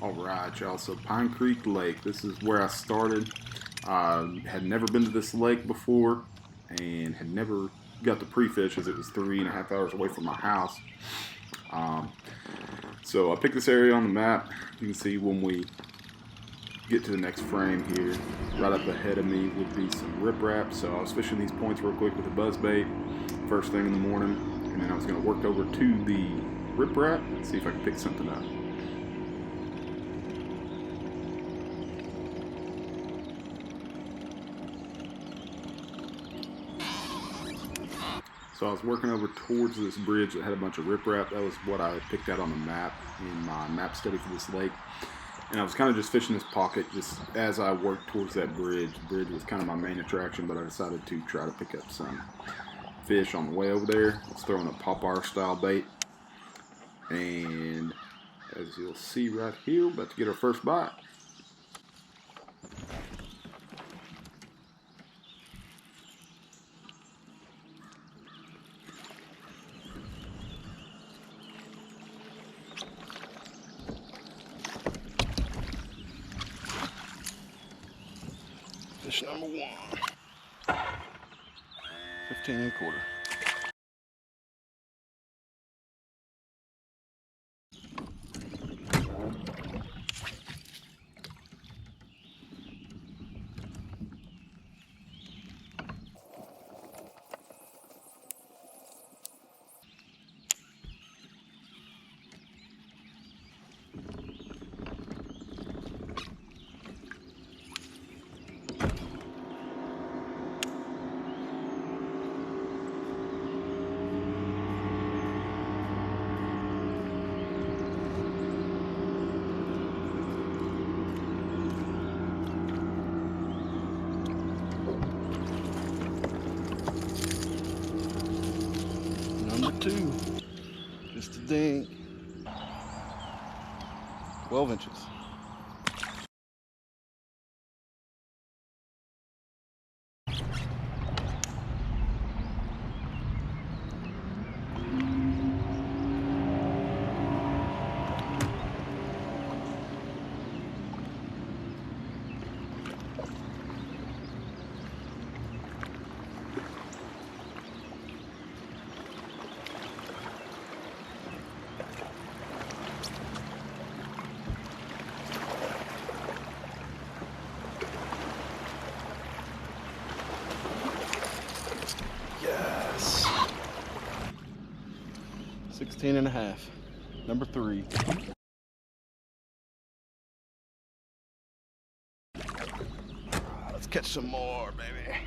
Alright, y'all, so Pine Creek Lake, this is where I started. Had never been to this lake before and had never got to pre-fish as it was 3.5 hours away from my house. Um, so I picked this area on the map. You can see when we get to the next frame here, right up ahead of me would be some riprap. So I was fishing these points real quick with a buzz bait first thing in the morning, and then I was going to work over to the riprap and see if I could pick something up. So I was working over towards this bridge that had a bunch of riprap. That was what I picked out on the map in my map study for this lake. And I was kind of just fishing this pocket just as I worked towards that bridge. The bridge was kind of my main attraction, but I decided to try to pick up some fish on the way over there. I was throwing a popper style bait. And as you'll see right here, we're about to get our first bite. Fish number one. 15 1/4. Number two, just a dink, 12 inches. Yes. 16 1/2. Number three. Let's catch some more, baby.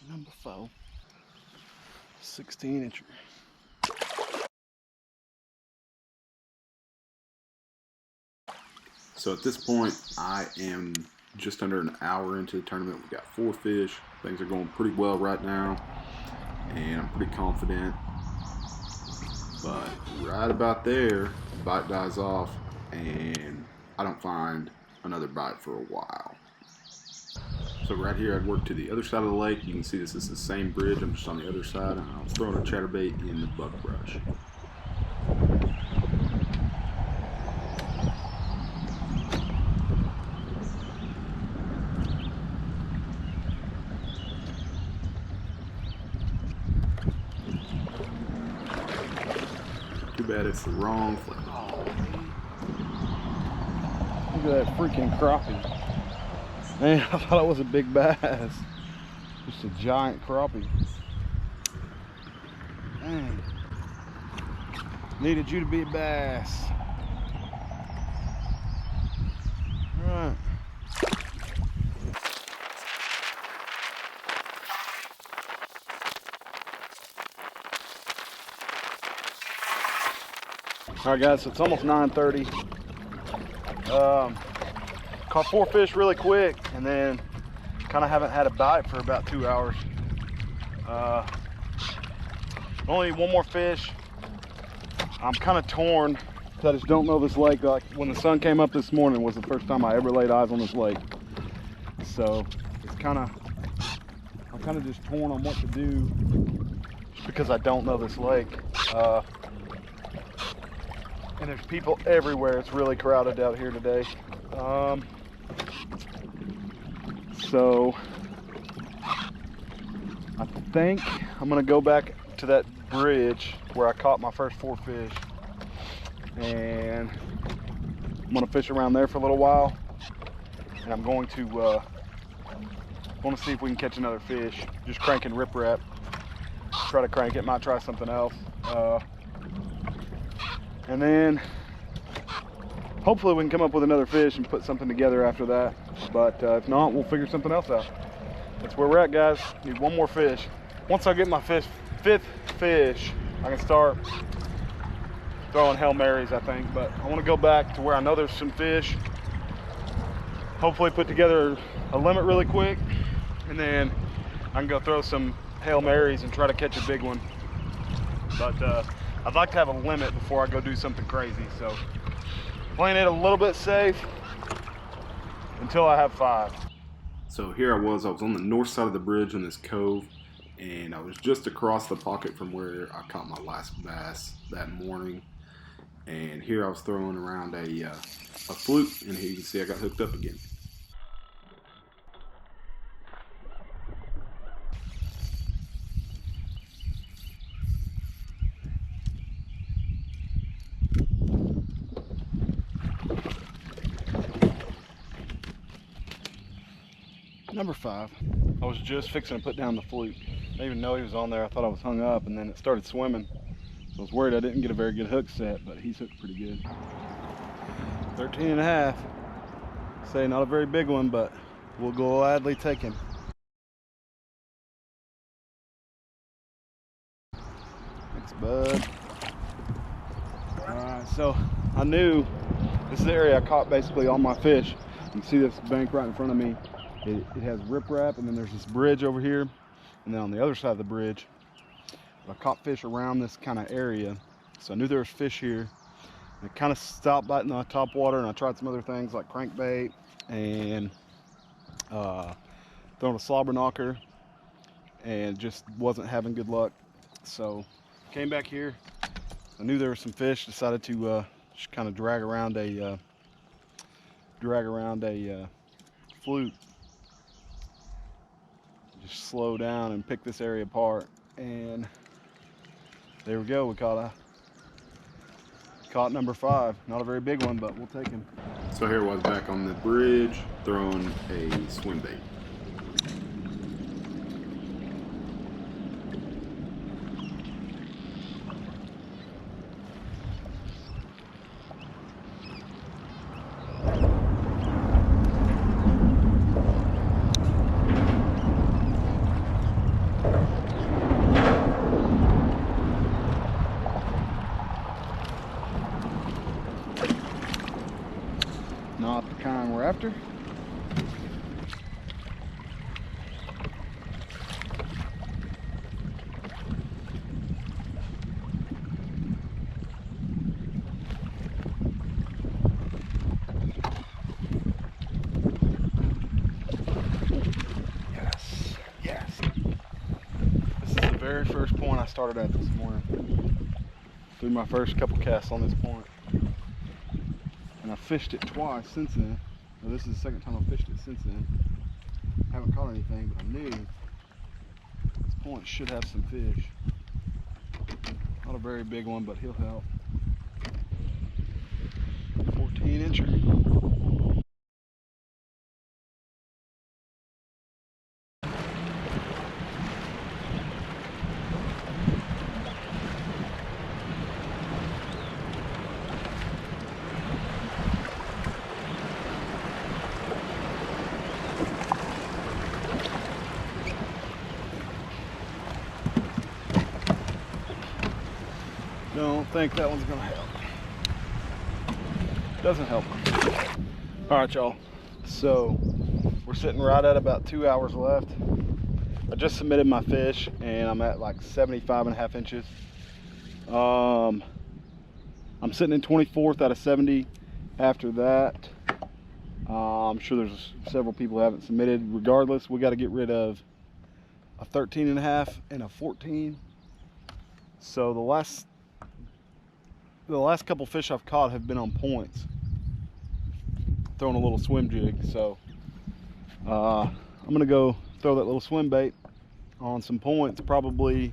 Number 4, 16 incher. So at this point, I am just under an hour into the tournament. We've got 4 fish. Things are going pretty well right now, and I'm pretty confident. But right about there, the bite dies off, and I don't find another bite for a while. So right here, I'd work to the other side of the lake. You can see this is the same bridge. I'm just on the other side, and I was throwing a chatterbait in the buckbrush. Too bad it's the wrong flavor. Look at that freaking crappie. Man, I thought it was a big bass. Just a giant crappie. Man. Needed you to be a bass. All right. All right, guys, so it's almost 9:30. Caught 4 fish really quick, and then kind of haven't had a bite for about 2 hours. Only one more fish. I'm kind of torn because I just don't know this lake. Like when the sun came up this morning was the first time I ever laid eyes on this lake. So it's I'm kind of just torn on what to do just because I don't know this lake. And there's people everywhere. It's really crowded out here today. So I think I'm gonna go back to that bridge where I caught my first 4 fish, and I'm gonna fish around there for a little while, and I'm going to see if we can catch another fish. Just cranking riprap, try to crank it, might try something else, and then hopefully we can come up with another fish and put something together after that. But if not, we'll figure something else out. That's where we're at, guys. Need one more fish. Once I get my 5th fish, I can start throwing Hail Marys, I think. But I want to go back to where I know there's some fish. Hopefully put together a limit really quick, and then I can go throw some Hail Marys and try to catch a big one. But I'd like to have a limit before I go do something crazy. So playing it a little bit safe until I have 5. So here I was on the north side of the bridge in this cove, and I was just across the pocket from where I caught my last bass that morning. And here I was throwing around a fluke, and here you can see I got hooked up again. Number 5. I was just fixing to put down the fluke. I didn't even know he was on there. I thought I was hung up, and then it started swimming. So I was worried I didn't get a very good hook set, but he's hooked pretty good. 13 and a half. Say not a very big one, but we'll gladly take him. Thanks, bud. Alright, so I knew this is the area I caught basically all my fish. You can see this bank right in front of me. It has riprap, and then there's this bridge over here, and then on the other side of the bridge I caught fish around this kind of area, so I knew there was fish here. And I kind of stopped biting the top water, and I tried some other things like crankbait and throwing a slobber knocker, and just wasn't having good luck. So came back here, I knew there were some fish, decided to just kind of drag around a fluke. Just slow down and pick this area apart, and there we go. We caught number 5. Not a very big one, but we'll take him. So here I was back on the bridge throwing a swim bait. Not the kind we're after. Yes, yes. This is the very first point I started at this morning. Threw my first couple casts on this point. And I fished it twice since then. Well, this is the second time I've fished it since then. Haven't caught anything, but I knew this point should have some fish. Not a very big one, but he'll help. 14-incher. Don't think that one's gonna help. Doesn't help. All right, y'all. So we're sitting right at about 2 hours left. I just submitted my fish and I'm at like 75.5 inches. I'm sitting in 24th out of 70 after that. I'm sure there's several people who haven't submitted. Regardless, we got to get rid of a 13.5 and a 14. So the last couple fish I've caught have been on points, throwing a little swim jig. So I'm gonna go throw that little swim bait on some points probably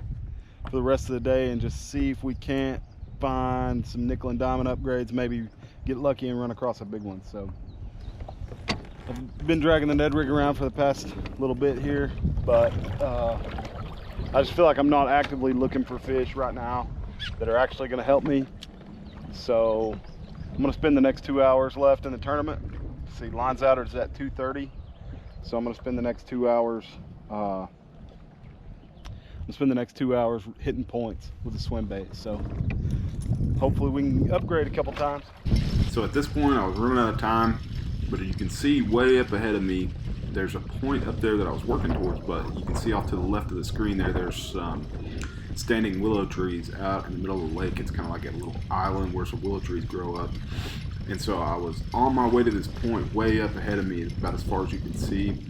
for the rest of the day and just see if we can't find some nickel and diamond upgrades, maybe get lucky and run across a big one. So I've been dragging the Ned rig around for the past little bit here, but I just feel like I'm not actively looking for fish right now that are actually going to help me. So I'm going to spend the next 2 hours left in the tournament. See, lines out is at 2:30, so I'm going to spend the next 2 hours hitting points with a swim bait. So hopefully we can upgrade a couple times. So at this point, I was running out of time, but you can see way up ahead of me, there's a point up there that I was working towards, but you can see off to the left of the screen there's some standing willow trees out in the middle of the lake. It's kind of like a little island where some willow trees grow up. And so I was on my way to this point way up ahead of me, about as far as you can see.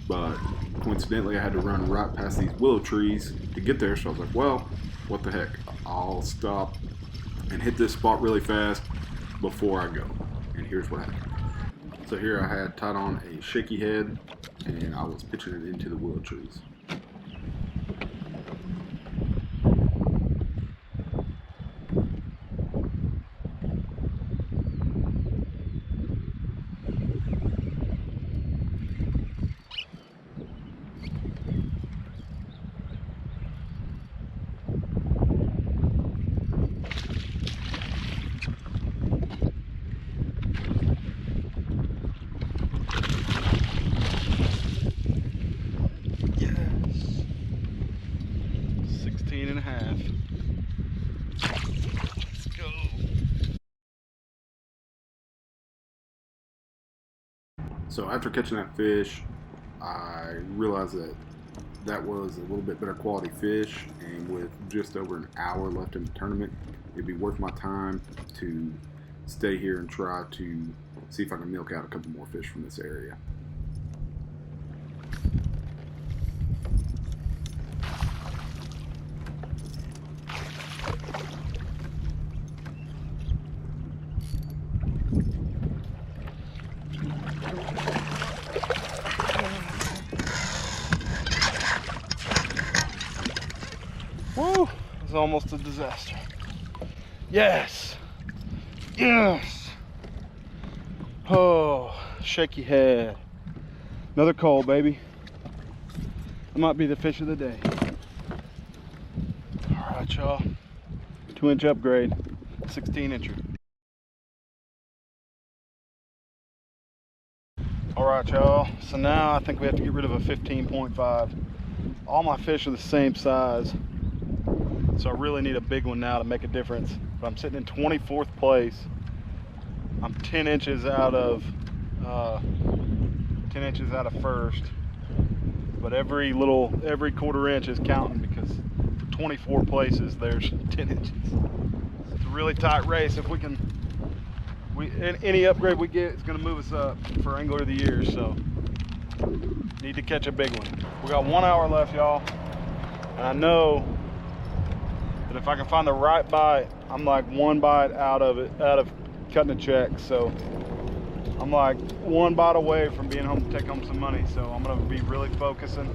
But coincidentally, I had to run right past these willow trees to get there. So I was like, well, what the heck? I'll stop and hit this spot really fast before I go. And here's what happened. So here I had tied on a shaky head and I was pitching it into the willow trees. So after catching that fish, I realized that was a little bit better quality fish, and with just over an hour left in the tournament, it'd be worth my time to stay here and try to see if I can milk out a couple more fish from this area. Woo! It was almost a disaster. Yes! Yes! Oh, shaky head. Another call, baby. That might be the fish of the day. All right, y'all. 2-inch upgrade, 16-incher. All right, y'all. So now I think we have to get rid of a 15.5. All my fish are the same size, so I really need a big one now to make a difference. But I'm sitting in 24th place. I'm 10 inches out of first. But every quarter inch is counting, because for 24 places there's 10 inches. It's a really tight race. If we can, any upgrade we get is going to move us up for Angler of the Year. So need to catch a big one. We got 1 hour left, y'all, and I know that if I can find the right bite, I'm like one bite out of cutting a check. So I'm like one bite away from being home to take home some money. So I'm gonna be really focusing,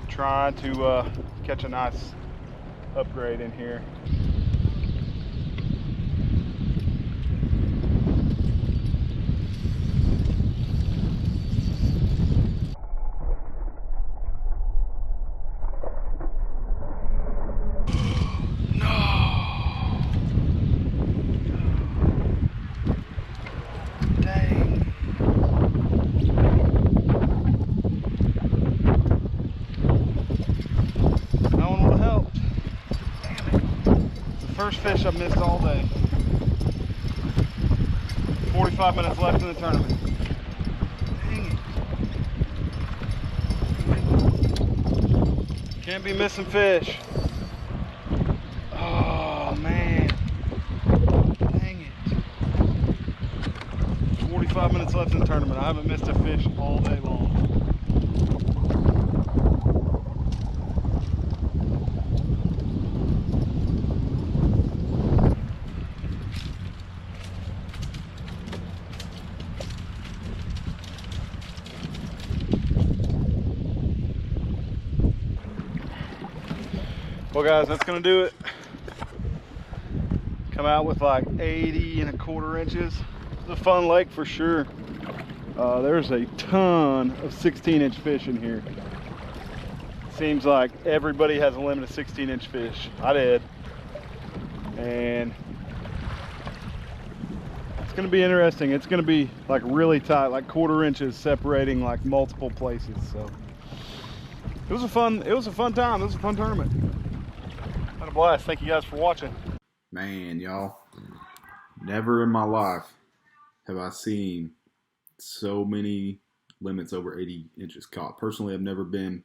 trying to catch a nice upgrade in here. First fish I've missed all day. 45 minutes left in the tournament. Dang it. Can't be missing fish. Oh man. Dang it. 45 minutes left in the tournament. I haven't missed a fish all day long. Well guys, that's gonna do it. Come out with like 80¼ inches. It's a fun lake for sure. There's a ton of 16-inch fish in here. Seems like everybody has a limit of 16-inch fish. I did. And it's gonna be interesting. It's gonna be like really tight, like 1/4 inches separating like multiple places. So it was a fun time. It was a fun tournament. Had a blast. Thank you guys for watching. Man, y'all, never in my life have I seen so many limits over 80 inches caught. Personally, I've never been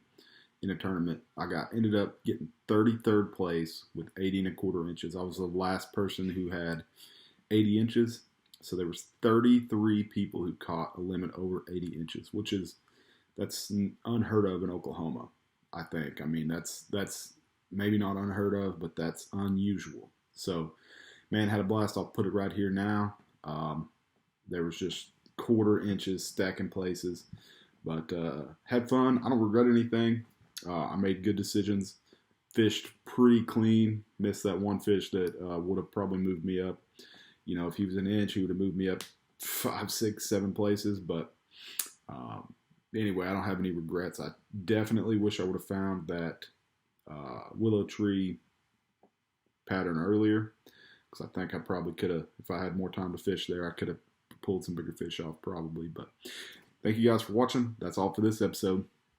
in a tournament. Ended up getting 33rd place with 80¼ inches. I was the last person who had 80 inches. So there was 33 people who caught a limit over 80 inches, that's unheard of in Oklahoma, I think. I mean, that's maybe not unheard of, but that's unusual. So, man, had a blast. I'll put it right here now. There was just 1/4 inches stacking places, but had fun. I don't regret anything. I made good decisions. Fished pretty clean. Missed that one fish that would have probably moved me up. You know, if he was an inch, he would have moved me up 5, 6, 7 places. But anyway, I don't have any regrets. I definitely wish I would have found that willow tree pattern earlier, because I think I probably could have, if I had more time to fish there, I could have pulled some bigger fish off probably. But thank you guys for watching. That's all for this episode.